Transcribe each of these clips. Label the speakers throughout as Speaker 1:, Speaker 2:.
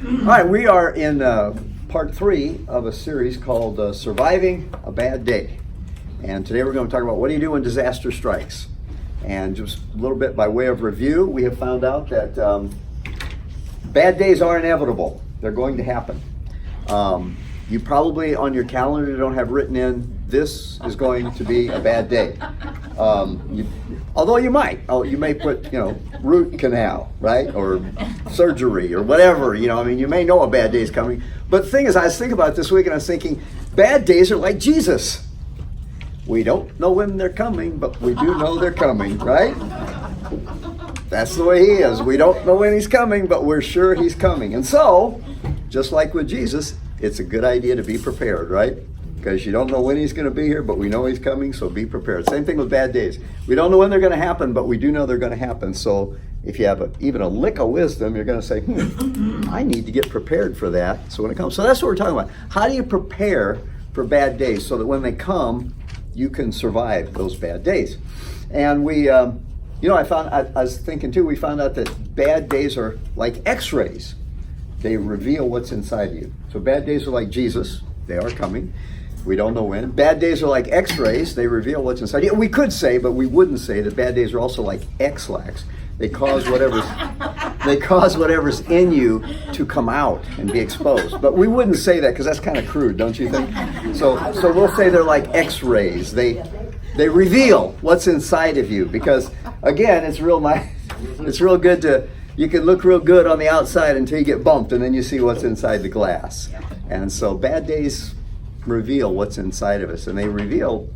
Speaker 1: All right, we are in part 3 of a series called Surviving a Bad Day. And today we're going to talk about what do you do when disaster strikes. And just a little bit by way of review, we have found out that bad days are inevitable. They're going to happen. You probably on your calendar don't have written in, this is going to be a bad day. Although you may put, root canal, right? Or surgery or whatever, you may know a bad day is coming. But the thing is, I was thinking about it this week and I was thinking, bad days are like Jesus. We don't know when they're coming, but we do know they're coming, right? That's the way he is. We don't know when he's coming, but we're sure he's coming. And so, just like with Jesus, it's a good idea to be prepared, right? Because you don't know when he's going to be here, but we know he's coming, so be prepared. Same thing with bad days. We don't know when they're going to happen, but we do know they're going to happen. So if you have even a lick of wisdom, you're going to say, I need to get prepared for that. So when it comes, so that's what we're talking about. How do you prepare for bad days so that when they come, you can survive those bad days? And we, I was thinking too, we found out that bad days are like x-rays. They reveal what's inside of you. So bad days are like Jesus. They are coming. We don't know when. Bad days are like x-rays. They reveal what's inside you. We could say, but we wouldn't say, that bad days are also like X-lax. They cause whatever's in you to come out and be exposed. But we wouldn't say that because that's kind of crude, don't you think? So we'll say they're like X-rays. They reveal what's inside of you because, again, it's real nice. It's real good to, you can look real good on the outside until you get bumped and then you see what's inside the glass. And so bad days reveal what's inside of us, and they reveal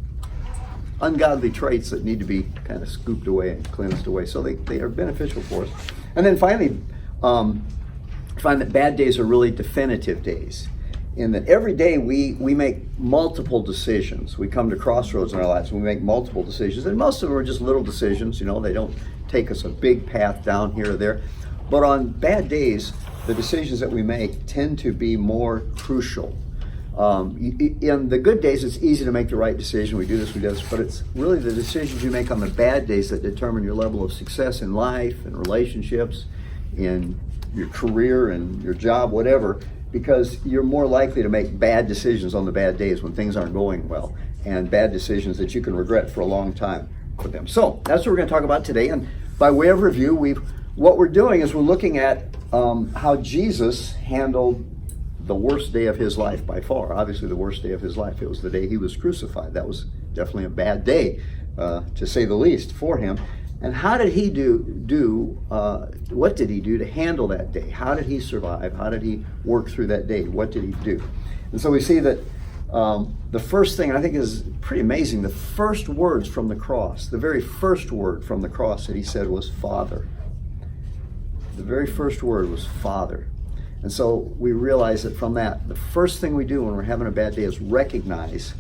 Speaker 1: ungodly traits that need to be kind of scooped away and cleansed away. So they are beneficial for us. And then finally, find that bad days are really definitive days, in that every day we make multiple decisions. We come to crossroads in our lives and we make multiple decisions, and most of them are just little decisions. They don't take us a big path down here or there. But on bad days, the decisions that we make tend to be more crucial. In the good days, it's easy to make the right decision. We do this, but it's really the decisions you make on the bad days that determine your level of success in life and relationships, in your career and your job, whatever, because you're more likely to make bad decisions on the bad days when things aren't going well, and bad decisions that you can regret for a long time for them. So that's what we're going to talk about today. And by way of review, what we're doing is we're looking at how Jesus handled the worst day of his life by far. Obviously the worst day of his life. It was the day he was crucified. That was definitely a bad day, to say the least, for him. And how did he what did he do to handle that day? How did he survive? How did he work through that day? What did he do? And so we see that the first thing, I think is pretty amazing, the first words from the cross, the very first word from the cross that he said was Father. The very first word was Father. And so we realize that from that, the first thing we do when we're having a bad day is recognize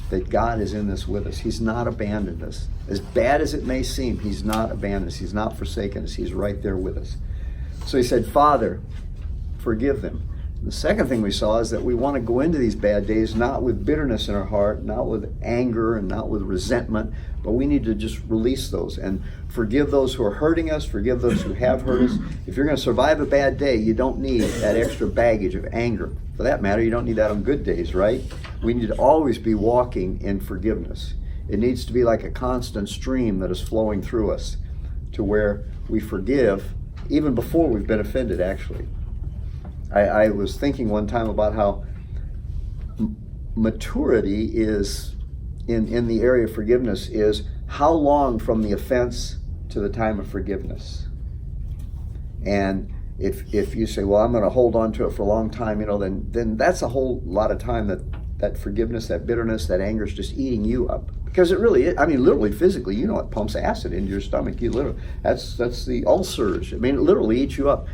Speaker 1: that God is in this with us. He's not abandoned us. As bad as it may seem, he's not abandoned us. He's not forsaken us. He's right there with us. So he said, Father, forgive them. The second thing we saw is that we want to go into these bad days not with bitterness in our heart, not with anger and not with resentment, but we need to just release those and forgive those who are hurting us, forgive those who have hurt us. If you're going to survive a bad day, you don't need that extra baggage of anger. For that matter, you don't need that on good days, right? We need to always be walking in forgiveness. It needs to be like a constant stream that is flowing through us to where we forgive even before we've been offended, actually. I was thinking one time about how maturity is, in the area of forgiveness, is how long from the offense to the time of forgiveness. And if you say, well, I'm going to hold on to it for a long time, then that's a whole lot of time that forgiveness, that bitterness, that anger is just eating you up. Because it really is, literally, physically, it pumps acid into your stomach. That's the ulcers. It literally eats you up.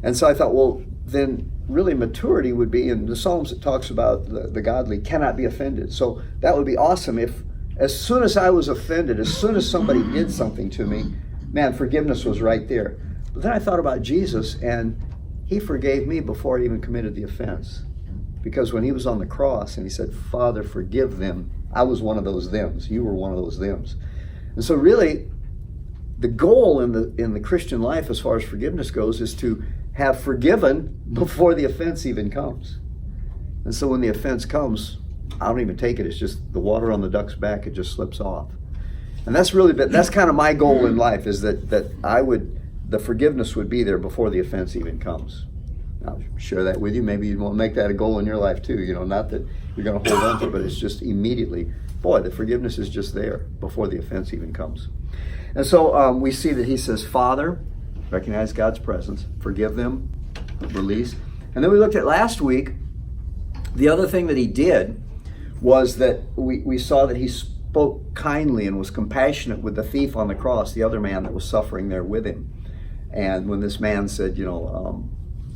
Speaker 1: And so I thought, well, then really maturity would be, in the Psalms it talks about the godly cannot be offended. So that would be awesome if as soon as I was offended, as soon as somebody did something to me, man, forgiveness was right there. But then I thought about Jesus, and he forgave me before I even committed the offense. Because when he was on the cross and he said, Father, forgive them, I was one of those thems. You were one of those thems. And so really, the goal in the Christian life as far as forgiveness goes is to have forgiven before the offense even comes. And so when the offense comes, I don't even take it. It's just the water on the duck's back. It just slips off. And that's kind of my goal in life, is that the forgiveness would be there before the offense even comes. I'll share that with you. Maybe you want to make that a goal in your life too. Not that you're going to hold on to it, but it's just immediately, boy, the forgiveness is just there before the offense even comes. And so we see that he says, Father, recognize God's presence, forgive them, release. And then we looked at last week, the other thing that he did was that we saw that he spoke kindly and was compassionate with the thief on the cross, the other man that was suffering there with him. And when this man said,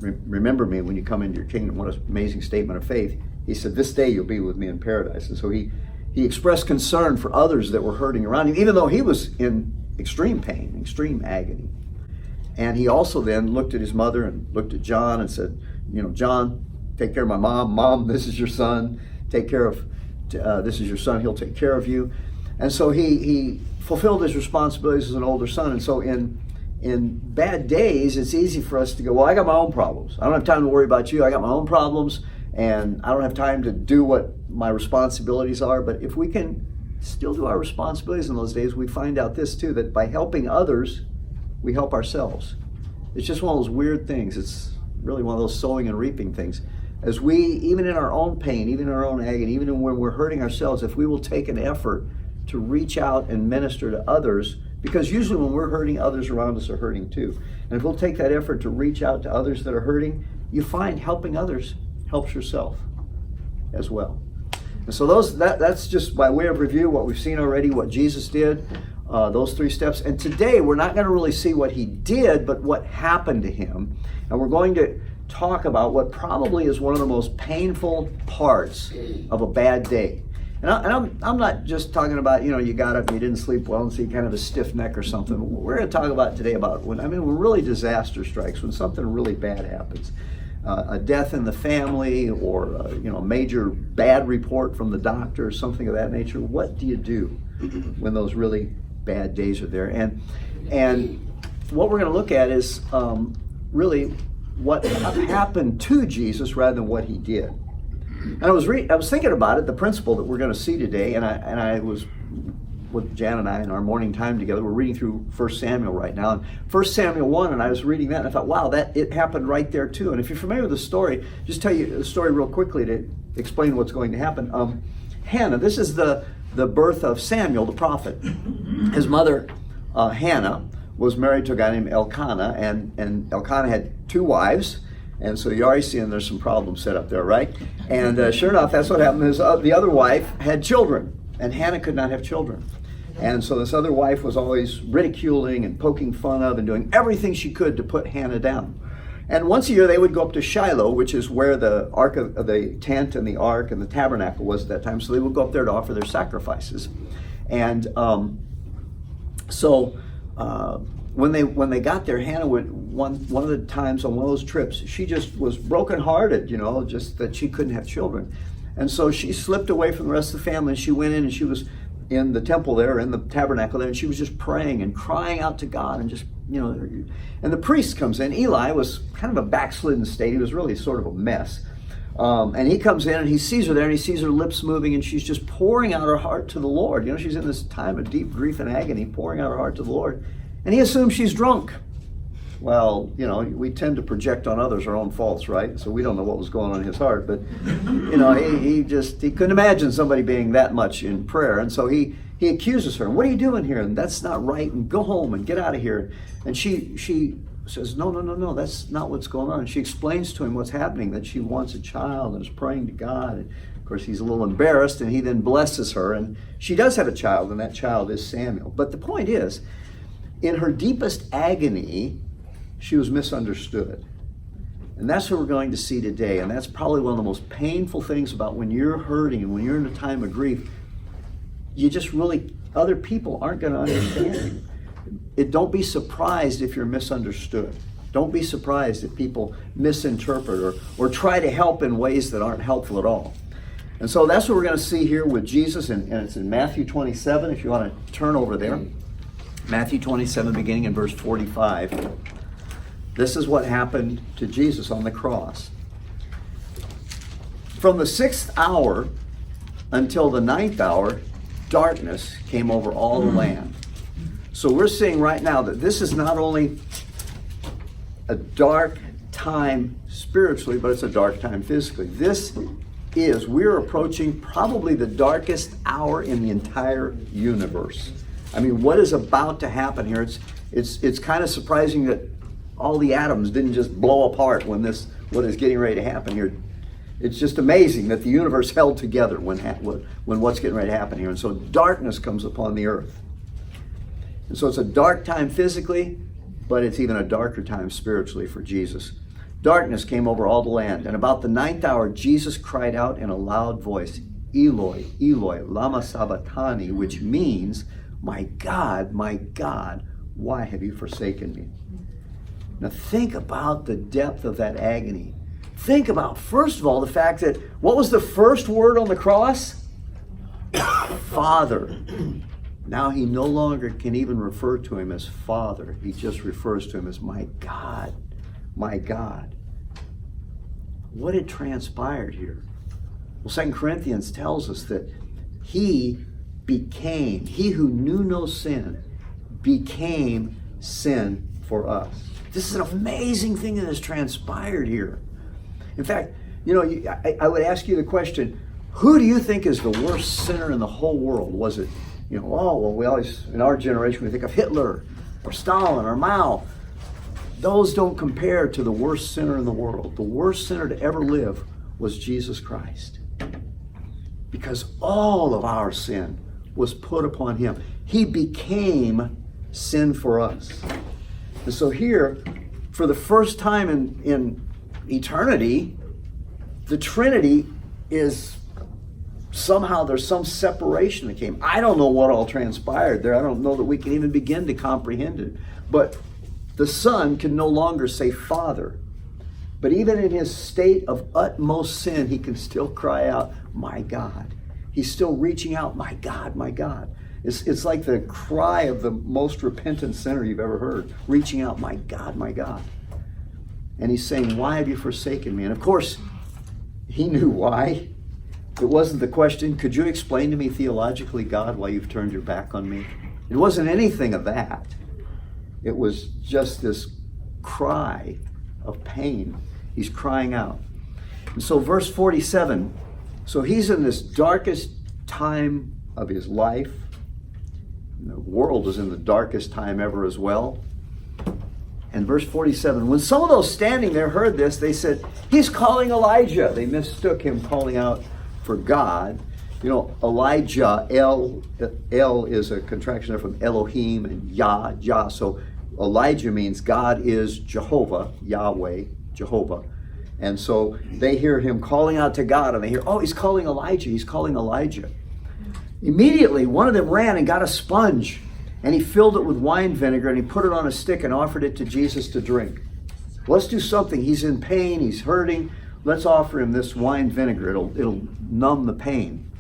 Speaker 1: remember me when you come into your kingdom, what an amazing statement of faith. He said, this day you'll be with me in paradise. And so he expressed concern for others that were hurting around him, even though he was in extreme pain, extreme agony. And he also then looked at his mother and looked at John and said, John, take care of my mom. Mom, this is your son. Take care of, this is your son. He'll take care of you. And so he fulfilled his responsibilities as an older son. And so in bad days, it's easy for us to go, well, I got my own problems. I don't have time to worry about you. I got my own problems, and I don't have time to do what my responsibilities are. But if we can still do our responsibilities in those days, we find out this too, that by helping others, we help ourselves. It's just one of those weird things. It's really one of those sowing and reaping things. As we, even in our own pain, even in our own agony, even when we're hurting ourselves, if we will take an effort to reach out and minister to others, because usually when we're hurting, others around us are hurting too. And if we'll take that effort to reach out to others that are hurting, you find helping others helps yourself as well. And so that's just by way of review, what we've seen already, what Jesus did, those 3 steps. And today we're not going to really see what he did, but what happened to him. And we're going to talk about what probably is one of the most painful parts of a bad day. And I'm not just talking about, you got up and you didn't sleep well and so you kind of a stiff neck or something. We're going to talk about today about when really disaster strikes, when something really bad happens. A death in the family, or a major bad report from the doctor or something of that nature. What do you do when those really bad days are there? And what we're going to look at is really what happened to Jesus rather than what he did. And I was thinking about it, the principle that we're going to see today, and I was with Jan and I in our morning time together. We're reading through 1 Samuel right now, and 1 Samuel 1, and I was reading that, and I thought, wow, it happened right there too. And if you're familiar with the story, just tell you the story real quickly to explain what's going to happen. Hannah, this is the birth of Samuel the prophet. His mother, Hannah, was married to a guy named Elkanah, and Elkanah had 2 wives. And so you already see there's some problems set up there, right? And sure enough, that's what happened. The other wife had children, and Hannah could not have children. And so this other wife was always ridiculing and poking fun of and doing everything she could to put Hannah down. And once a year they would go up to Shiloh, which is where the ark of the tent and the ark and the tabernacle was at that time. So they would go up there to offer their sacrifices. And when they got there, Hannah would one of the times on one of those trips, she just was brokenhearted, just that she couldn't have children. And so she slipped away from the rest of the family, and she went in and she was in the temple there, in the tabernacle there, and she was just praying and crying out to God, and just, and the priest comes in. Eli was kind of a backslidden state. He was really sort of a mess. And he comes in and he sees her there, and he sees her lips moving, and she's just pouring out her heart to the Lord. She's in this time of deep grief and agony, pouring out her heart to the Lord. And he assumes she's drunk. Well, we tend to project on others our own faults, right? So we don't know what was going on in his heart, but he couldn't imagine somebody being that much in prayer. And so he accuses her. What are you doing here? And that's not right. And go home and get out of here. And she says, no, that's not what's going on. And she explains to him what's happening, that she wants a child and is praying to God. And of course, he's a little embarrassed, and he then blesses her. And she does have a child, and that child is Samuel. But the point is, in her deepest agony, she was misunderstood. And that's what we're going to see today. And that's probably one of the most painful things about when you're hurting and when you're in a time of grief. You just really, other people aren't going to understand you. Don't be surprised if you're misunderstood. Don't be surprised if people misinterpret or try to help in ways that aren't helpful at all. And so that's what we're going to see here with Jesus. And it's in Matthew 27, if you want to turn over there. Matthew 27, beginning in verse 45. This is what happened to Jesus on the cross. From the 6th hour until the 9th hour, darkness came over all the land. So we're seeing right now that this is not only a dark time spiritually, but it's a dark time physically. We're approaching probably the darkest hour in the entire universe. I mean, what is about to happen here? It's kind of surprising that all the atoms didn't just blow apart when what is getting ready to happen here. It's just amazing that the universe held together when what's getting ready to happen here. And so darkness comes upon the earth. And so it's a dark time physically, but it's even a darker time spiritually for Jesus. Darkness came over all the land. And about the 9th hour, Jesus cried out in a loud voice, Eloi, Eloi, lama sabachthani, which means, my God, why have you forsaken me? Now think about the depth of that agony. Think about, first of all, the fact that, what was the first word on the cross? Father. Now he no longer can even refer to him as Father. He just refers to him as my God, my God. What had transpired here? Well, 2 Corinthians tells us that he who knew no sin, became sin for us. This is an amazing thing that has transpired here. In fact, I would ask you the question, who do you think is the worst sinner in the whole world? Was it, we always, in our generation, we think of Hitler or Stalin or Mao. Those don't compare to the worst sinner in the world. The worst sinner to ever live was Jesus Christ. Because all of our sin was put upon him. He became sin for us. And so here, for the first time in eternity, the Trinity is somehow, there's some separation that came. I don't know what all transpired there. I don't know that we can even begin to comprehend it. But the Son can no longer say Father. But even in his state of utmost sin, he can still cry out, my God. He's still reaching out, my God, my God. It's like the cry of the most repentant sinner you've ever heard, reaching out, my God, my God. And he's saying, why have you forsaken me? And of course, he knew why. It wasn't the question, could you explain to me theologically, God, why you've turned your back on me? It wasn't anything of that. It was just this cry of pain. He's crying out. And so verse 47, so he's in this darkest time of his life. And the world is in the darkest time ever as well. And verse 47, when some of those standing there heard this, they said, he's calling Elijah. They mistook him calling out for God. Elijah, El is a contraction there from Elohim, and Yah. So Elijah means God is Jehovah, Yahweh, Jehovah. And so they hear him calling out to God, and they hear, oh, he's calling Elijah, he's calling Elijah. Immediately, one of them ran and got a sponge, and he filled it with wine vinegar, and he put it on a stick and offered it to Jesus to drink. Let's do something. He's in pain, he's hurting. Let's offer him this wine vinegar. It'll numb the pain.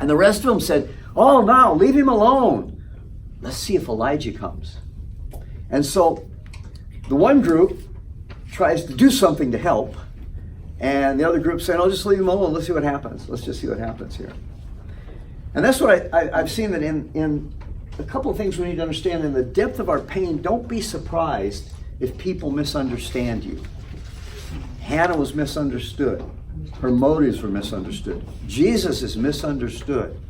Speaker 1: And the rest of them said, oh, no, leave him alone. Let's see if Elijah comes. And so the one group tries to do something to help, and the other group saying, oh, just leave him alone. Let's see what happens. Let's just see what happens here. And that's what I've seen that in a couple of things we need to understand. In the depth of our pain, don't be surprised if people misunderstand you. Hannah was misunderstood. Her motives were misunderstood. Jesus is misunderstood.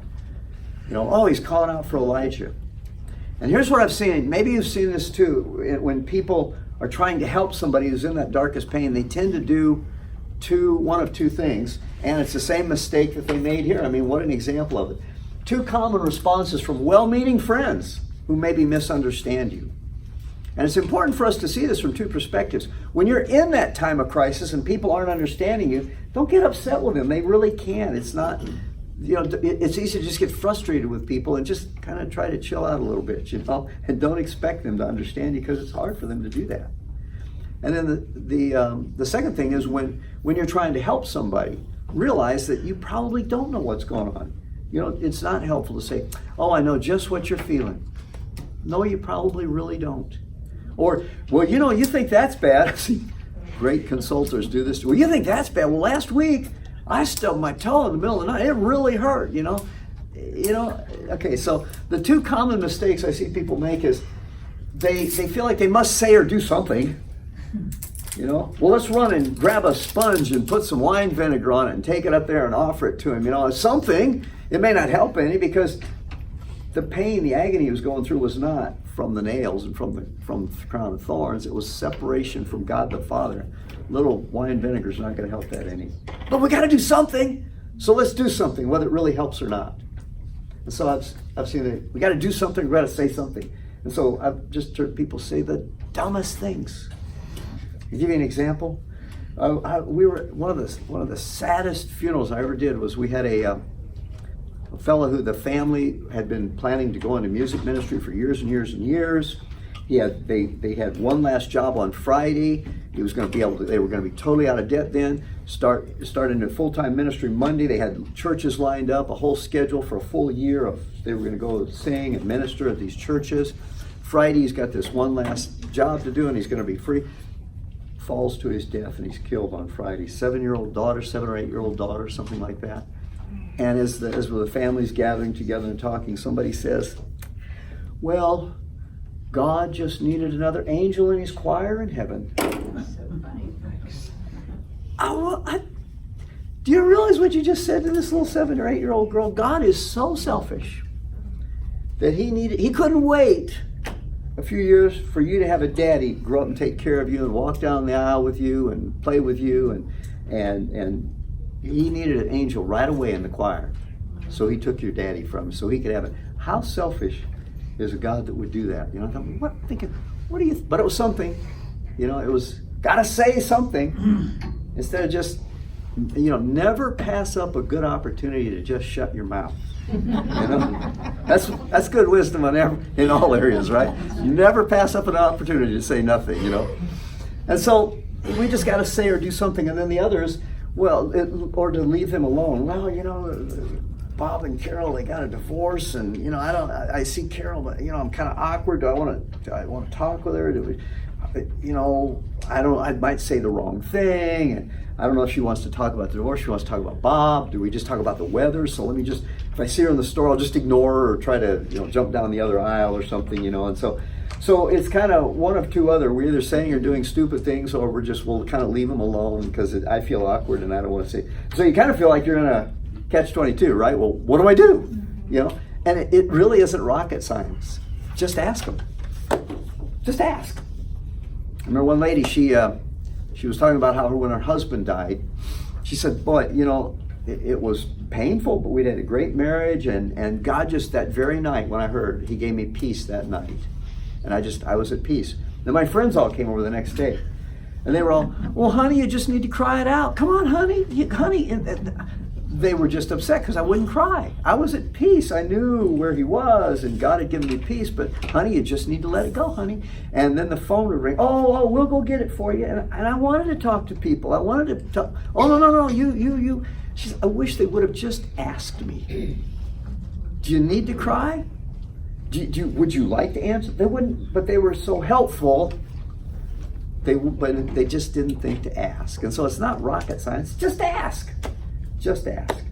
Speaker 1: Oh, he's calling out for Elijah. And here's what I've seen. Maybe you've seen this too. When people are trying to help somebody who's in that darkest pain, they tend to do one of two things. And it's the same mistake that they made here. I mean, what an example of it. Two common responses from well-meaning friends who maybe misunderstand you. And it's important for us to see this from two perspectives. When you're in that time of crisis and people aren't understanding you, don't get upset with them. They really can. It's not, it's easy to just get frustrated with people and just kind of try to chill out a little bit, and don't expect them to understand you, because it's hard for them to do that. And then the second thing is when you're trying to help somebody, realize that you probably don't know what's going on. It's not helpful to say, oh, I know just what you're feeling. No, you probably really don't. Or, well, you know, you think that's bad. See, great consultants do this. Well, you think that's bad. Well, last week I stubbed my toe in the middle of the night. It really hurt, you know. Okay, so the two common mistakes I see people make is they feel like they must say or do something. You know, well, let's run and grab a sponge and put some wine vinegar on it and take it up there and offer it to him. You know, it's something. It may not help any because the pain, the agony he was going through was not from the nails and from the crown of thorns. It was separation from God the Father. Little wine vinegar is not going to help that any. But we got to do something. So let's do something, whether it really helps or not. And so I've seen that we got to do something. We got to say something. And so I've just heard people say the dumbest things. I'll give you an example. We were one of the saddest funerals I ever did was we had a fellow who the family had been planning to go into music ministry for years and years and years. They had one last job on Friday. He was going to be able to. They were going to be totally out of debt then. Start into full-time ministry Monday. They had churches lined up, a whole schedule for a full year of. They were going to go sing and minister at these churches. Friday he's got this one last job to do and he's going to be free. Falls to his death and he's killed on Friday. 7-year-old daughter, 7 or 8-year-old daughter, something like that. And as the family's gathering together and talking, somebody says, well, God just needed another angel in his choir in heaven. Do you realize what you just said to this little 7 or 8-year-old girl? God is so selfish that he couldn't wait a few years for you to have a daddy grow up and take care of you and walk down the aisle with you and play with you and he needed an angel right away in the choir. So he took your daddy from him so he could have it. How selfish is a God that would do that? You know, I'm thinking, what do you, but it was something, you know, it was, gotta say something instead of just, you know, never pass up a good opportunity to just shut your mouth. You know, that's good wisdom in all areas, right? Never pass up an opportunity to say nothing, you know. And so we just got to say or do something, and then the others, or to leave them alone. Well, you know, Bob and Carol, they got a divorce, and you know, I see Carol, but you know, I'm kind of awkward. Do I want to talk with her? Do we, you know, I might say the wrong thing, and I don't know if she wants to talk about the divorce. She wants to talk about Bob. Do we just talk about the weather? So let me just, if I see her in the store, I'll just ignore her or try to, you know, jump down the other aisle or something, you know. And so it's kind of one of two other. We're either saying or doing stupid things, or we'll kind of leave them alone because I feel awkward and I don't want to say. So you kind of feel like you're in a catch-22, right? Well, what do I do? You know, and it really isn't rocket science. Just ask them. Just ask. I remember one lady, she was talking about how when her husband died, she said, boy, you know, it was painful, but we'd had a great marriage, and God just that very night when I heard, he gave me peace that night. And I was at peace. Then my friends all came over the next day. And they were all, well, honey, you just need to cry it out. Come on, honey. Honey. And they were just upset because I wouldn't cry. I was at peace. I knew where he was, and God had given me peace. But, honey, you just need to let it go, honey. And then the phone would ring. Oh, we'll go get it for you. And I wanted to talk to people. I wanted to talk. Oh, no, you. She said, I wish they would have just asked me. Do you need to cry? Would you like to answer? They wouldn't, but they were so helpful. But they just didn't think to ask. And so it's not rocket science. Just ask. Just ask.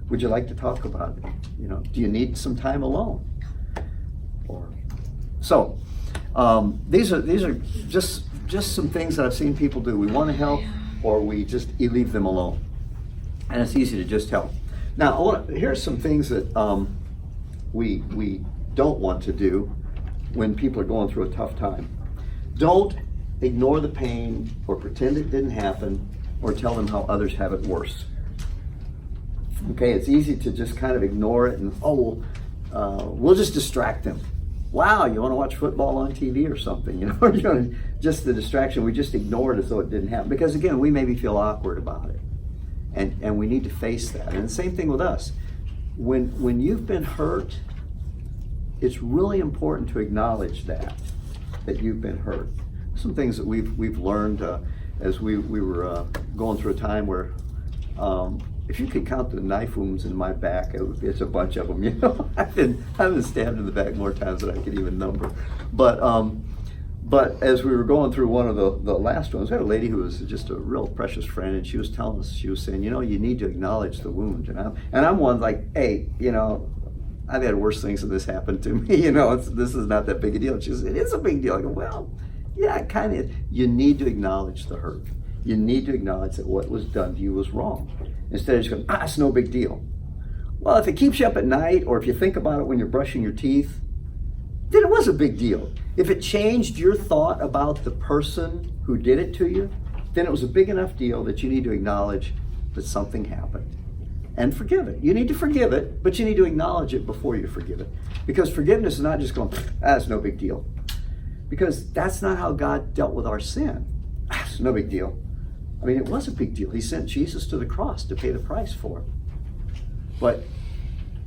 Speaker 1: Would you like to talk about it? You know, do you need some time alone? So these are just some things that I've seen people do. We want to help, or we just leave them alone, and it's easy to just help. Now, here's some things that we don't want to do when people are going through a tough time. Don't ignore the pain or pretend it didn't happen or tell them how others have it worse. Okay, it's easy to just kind of ignore it and, we'll just distract them. Wow, you want to watch football on TV or something, you know, just the distraction. We just ignore it as though it didn't happen. Because again, we maybe feel awkward about it. And we need to face that. And the same thing with us. When you've been hurt, it's really important to acknowledge that you've been hurt. Some things that we've learned as we were going through a time where if you could count the knife wounds in my back, it's a bunch of them. You know, I've been stabbed in the back more times than I could even number. But But as we were going through one of the last ones, we had a lady who was just a real precious friend, and she was telling us, she was saying, you need to acknowledge the wound. And I'm one like, hey, I've had worse things than this happen to me. This is not that big a deal. She says, it is a big deal. I go, well, yeah, it kind of is. You need to acknowledge the hurt. You need to acknowledge that what was done to you was wrong. Instead of just going, it's no big deal. Well, if it keeps you up at night, or if you think about it when you're brushing your teeth, then it was a big deal. If it changed your thought about the person who did it to you, then it was a big enough deal that you need to acknowledge that something happened and forgive it. You need to forgive it, but you need to acknowledge it before you forgive it. Because forgiveness is not just going, that's no big deal. Because that's not how God dealt with our sin. It's no big deal. I mean, it was a big deal. He sent Jesus to the cross to pay the price for it. But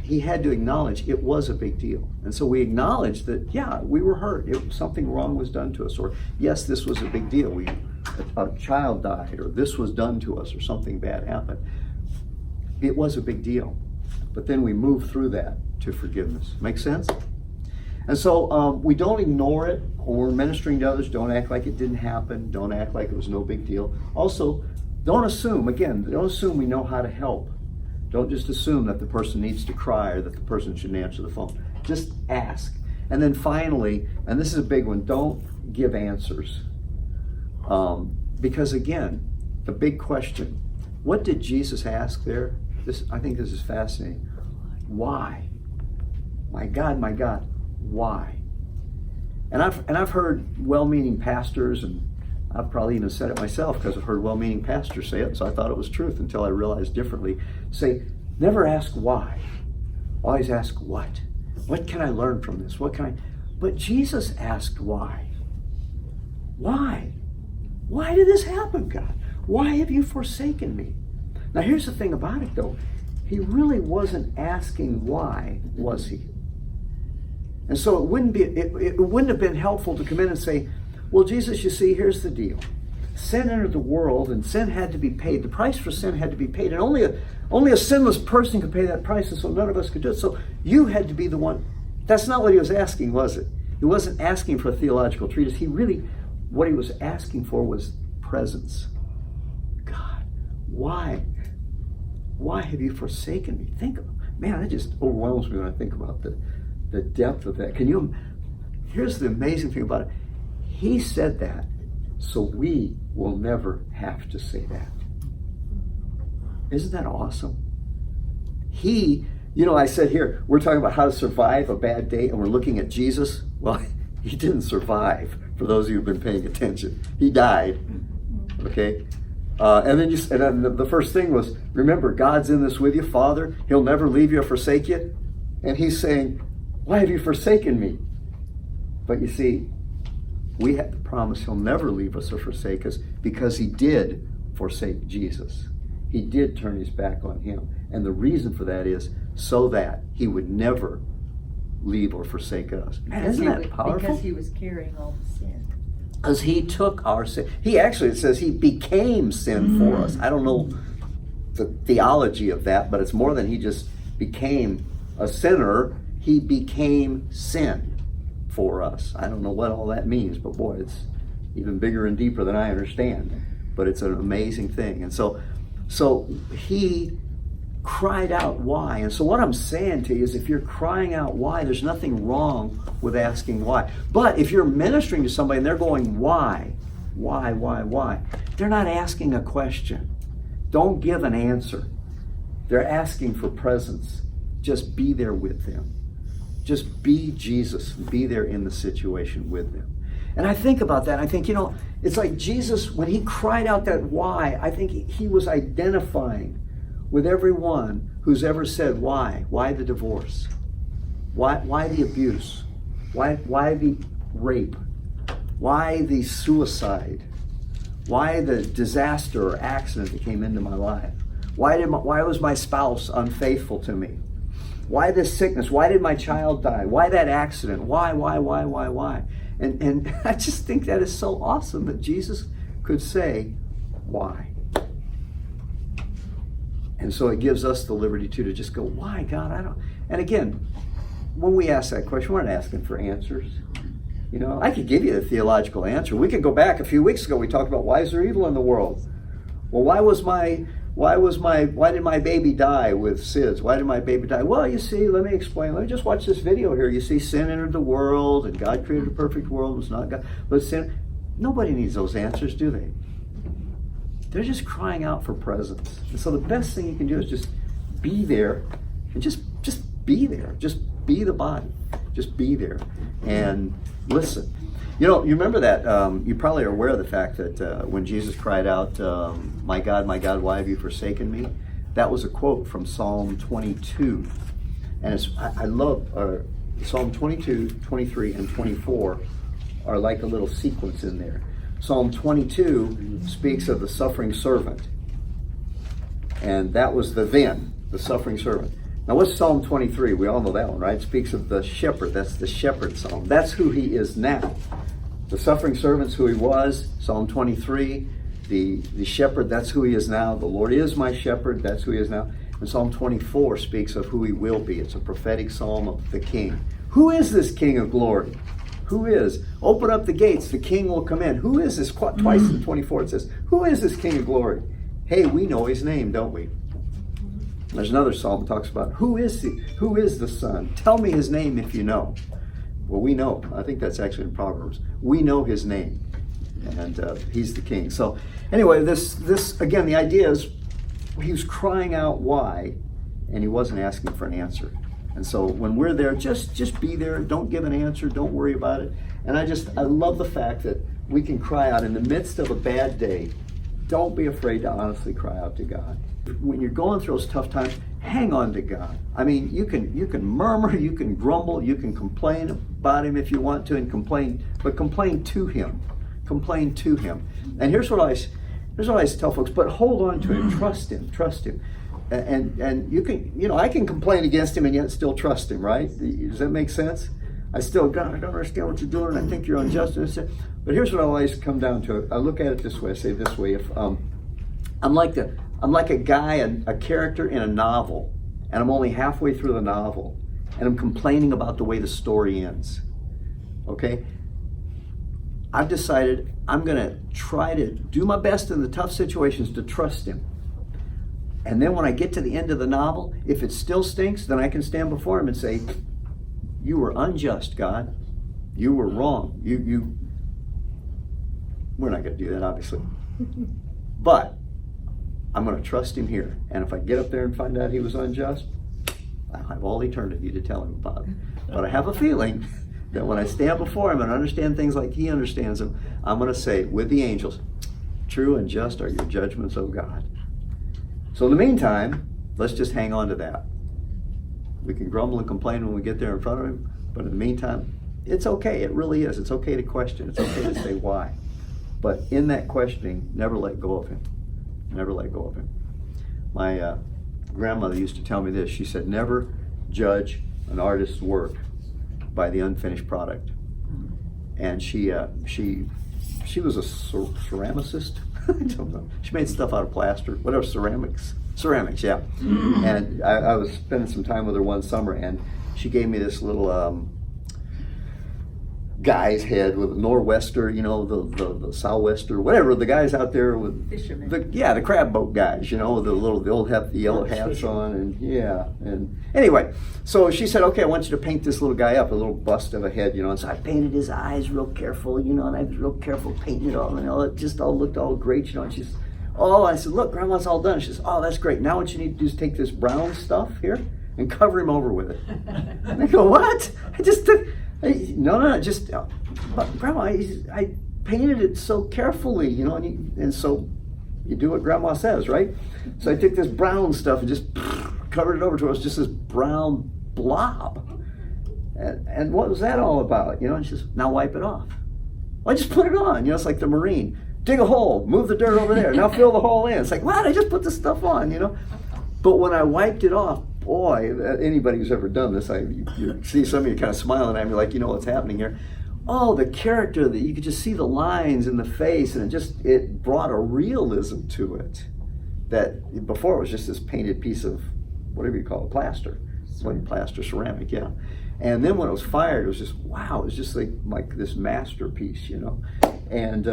Speaker 1: he had to acknowledge it was a big deal. And so we acknowledged that, yeah, we were hurt. Something wrong was done to us. Or, yes, this was a big deal. A child died, or this was done to us, or something bad happened. It was a big deal. But then we move through that to forgiveness. Make sense? And so we don't ignore it. When we're ministering to others, don't act like it didn't happen. Don't act like it was no big deal. Also, don't assume we know how to help. Don't just assume that the person needs to cry or that the person shouldn't answer the phone. Just ask. And then finally, and this is a big one, don't give answers. Because again, the big question, what did Jesus ask there? I think this is fascinating. Why? My God, why? And I've heard well-meaning pastors, and I've probably even said it myself because I've heard well-meaning pastors say it, so I thought it was truth until I realized differently. Say, never ask why. Always ask what. What can I learn from this? But Jesus asked why. Why? Why did this happen, God? Why have you forsaken me? Now here's the thing about it though. He really wasn't asking why, was he? And so it wouldn't have been helpful to come in and say, well, Jesus, you see, here's the deal. Sin entered the world, and sin had to be paid. The price for sin had to be paid, and only a sinless person could pay that price, and so none of us could do it. So you had to be the one. That's not what he was asking, was it? He wasn't asking for a theological treatise. What he was asking for was presence. God, why? Why have you forsaken me? Man, it just overwhelms me when I think about the depth of that. Here's the amazing thing about it. He said that so we will never have to say that. Isn't that awesome? I said here, we're talking about how to survive a bad day, and we're looking at Jesus. Well, he didn't survive, for those of you who've been paying attention. He died, okay? And then the first thing was, remember, God's in this with you, Father. He'll never leave you or forsake you. And he's saying, why have you forsaken me? But you see, we have the promise he'll never leave us or forsake us because he did forsake Jesus. He did turn his back on him. And the reason for that is so that he would never leave or forsake us. Man, isn't that powerful?
Speaker 2: Because he was carrying all the sin.
Speaker 1: Because he took our sin. It says he became sin for us. I don't know the theology of that, but it's more than he just became a sinner. He became sin for us. I don't know what all that means, but boy, it's even bigger and deeper than I understand. But it's an amazing thing. And so he cried out why. And so what I'm saying to you is, if you're crying out why, there's nothing wrong with asking why. But if you're ministering to somebody and they're going, why, they're not asking a question. Don't give an answer. They're asking for presence. Just be there with them. Just be Jesus. Be there in the situation with them. And I think about that. I think, it's like Jesus, when he cried out that why, I think he was identifying with everyone who's ever said why. Why the divorce? Why the abuse? Why the rape? Why the suicide? Why the disaster or accident that came into my life? Why was my spouse unfaithful to me? Why this sickness? Why did my child die? Why that accident? Why? And I just think that is so awesome that Jesus could say, why? And so it gives us the liberty to just go, why, God? And again, when we ask that question, we're not asking for answers. You know, I could give you the theological answer. We could go back a few weeks ago. We talked about why is there evil in the world? Well, why did my baby die with SIDS? Why did my baby die? Well, you see, let me explain. Let me just watch this video here. You see, sin entered the world, and God created a perfect world. It was not God, but sin. Nobody needs those answers, do they? They're just crying out for presence. And so the best thing you can do is just be there, and just be there. Just be the body. Just be there and listen. You know, you remember that, you probably are aware of the fact that when Jesus cried out, my God, why have you forsaken me? That was a quote from Psalm 22. And I love Psalm 22, 23, and 24 are like a little sequence in there. Psalm 22 speaks of the suffering servant. And that was the suffering servant. Now what's Psalm 23? We all know that one, right? It speaks of the shepherd. That's the shepherd psalm. That's who he is now. The suffering servant's who he was. Psalm 23, the shepherd, that's who he is now. The Lord is my shepherd, that's who he is now. And Psalm 24 speaks of who he will be. It's a prophetic psalm of the king. Who is this King of glory? Who is? Open up the gates, the king will come in. Who is this? Twice in 24 it says, who is this King of glory? Hey, we know his name, don't we? There's another psalm that talks about who is he? Who is the Son? Tell me his name if you know. Well, we know. I think that's actually in Proverbs. We know his name, and he's the king. So anyway, this again, the idea is he was crying out why, and he wasn't asking for an answer. And so when we're there, just be there. Don't give an answer. Don't worry about it. And I love the fact that we can cry out in the midst of a bad day. Don't be afraid to honestly cry out to God. When you're going through those tough times, hang on to God. I mean, you can murmur, you can grumble, you can complain about him if you want to, and complain to him. Complain to him. And here's what I tell folks, but hold on to him, trust him. And you can, I can complain against him and yet still trust him, right? Does that make sense? I don't understand what you're doing, and I think you're unjust. But here's what I always come down to. I look at it this way, I say it this way, if I'm like a guy, a character in a novel, and I'm only halfway through the novel, and I'm complaining about the way the story ends. Okay? I've decided I'm going to try to do my best in the tough situations to trust him. And then when I get to the end of the novel, if it still stinks, then I can stand before him and say, you were unjust, God. You were wrong. We're not going to do that, obviously. But I'm going to trust him here. And if I get up there and find out he was unjust, I'll have all eternity to tell him about it. But I have a feeling that when I stand before him and understand things like he understands them, I'm going to say with the angels, true and just are your judgments, O God. So in the meantime, let's just hang on to that. We can grumble and complain when we get there in front of him, but in the meantime, it's okay. It really is. It's okay to question. It's okay to say why. But in that questioning, never let go of him. Never let go of him. My grandmother used to tell me this. She said, never judge an artist's work by the unfinished product. And she was a ceramicist. I don't know. She made stuff out of plaster, whatever, ceramics, yeah. And I was spending some time with her one summer, and she gave me this little guy's head with a nor'wester, the sou'wester, whatever, the guys out there with
Speaker 2: fishermen.
Speaker 1: The crab boat guys, the old have the yellow hats on, and anyway, so she said, okay, I want you to paint this little guy up, a little bust of a head, and so I painted his eyes real careful, and I was real careful painting it all, and it just all looked all great, and she's, I said, look, Grandma's all done. She says, oh, that's great. Now what you need to do is take this brown stuff here and cover him over with it. And I go, what? But Grandma, I painted it so carefully, and so you do what Grandma says, right? So I took this brown stuff and just covered it over to her. It was just this brown blob. And what was that all about? And she says, now wipe it off. Well, I just put it on, it's like the Marine. Dig a hole, move the dirt over there, now fill the hole in. It's like, what? I just put the stuff on, But when I wiped it off, boy, anybody who's ever done this, you see some of you kind of smiling at me like, what's happening here. Oh, the character, that you could just see the lines in the face, and it brought a realism to it that before it was just this painted piece of, whatever you call it, plaster. Plaster, ceramic, yeah. And then when it was fired, it was just, wow, it was just like this masterpiece, you know. And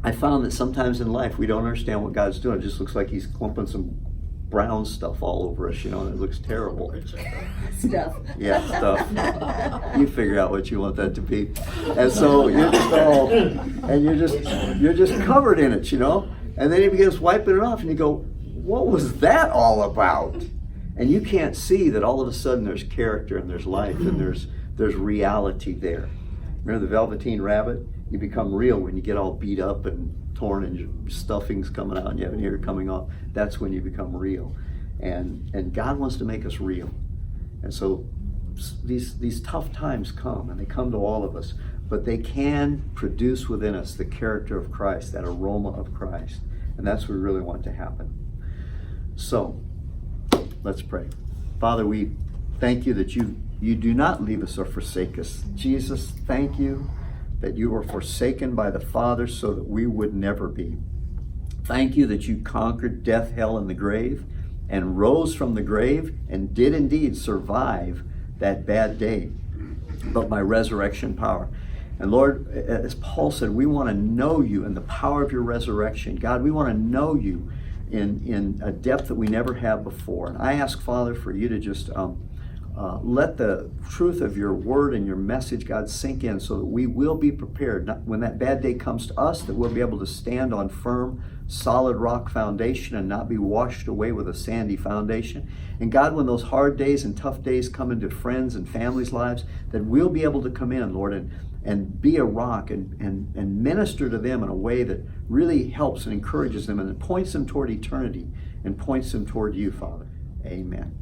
Speaker 1: I found that sometimes in life we don't understand what God's doing. It just looks like he's clumping some brown stuff all over us, you know, and it looks terrible.
Speaker 2: Stuff.
Speaker 1: Yeah, stuff. You figure out what you want that to be. And so you're just all, and you're just covered in it, you know. And then he begins wiping it off, and you go, what was that all about? And you can't see that all of a sudden there's character and there's life and there's reality there. Remember the Velveteen Rabbit? You become real when you get all beat up and torn and your stuffing's coming out and you have an ear coming off. That's when you become real. And God wants to make us real. And so these tough times come, and they come to all of us, but they can produce within us the character of Christ, that aroma of Christ. And that's what we really want to happen. So, let's pray. Father, we thank you that you do not leave us or forsake us. Jesus, thank you that you were forsaken by the Father so that we would never be. Thank you that you conquered death, hell, and the grave, and rose from the grave and did indeed survive that bad day, but by resurrection power. And Lord, as Paul said, we want to know you and the power of your resurrection. God, we want to know you in a depth that we never have before. And I ask, Father, for you to just let the truth of your word and your message, God, sink in so that we will be prepared. When that bad day comes to us, that we'll be able to stand on firm, solid rock foundation and not be washed away with a sandy foundation. And God, when those hard days and tough days come into friends and families' lives, that we'll be able to come in, Lord, and be a rock and minister to them in a way that really helps and encourages them and points them toward eternity and points them toward you, Father. Amen.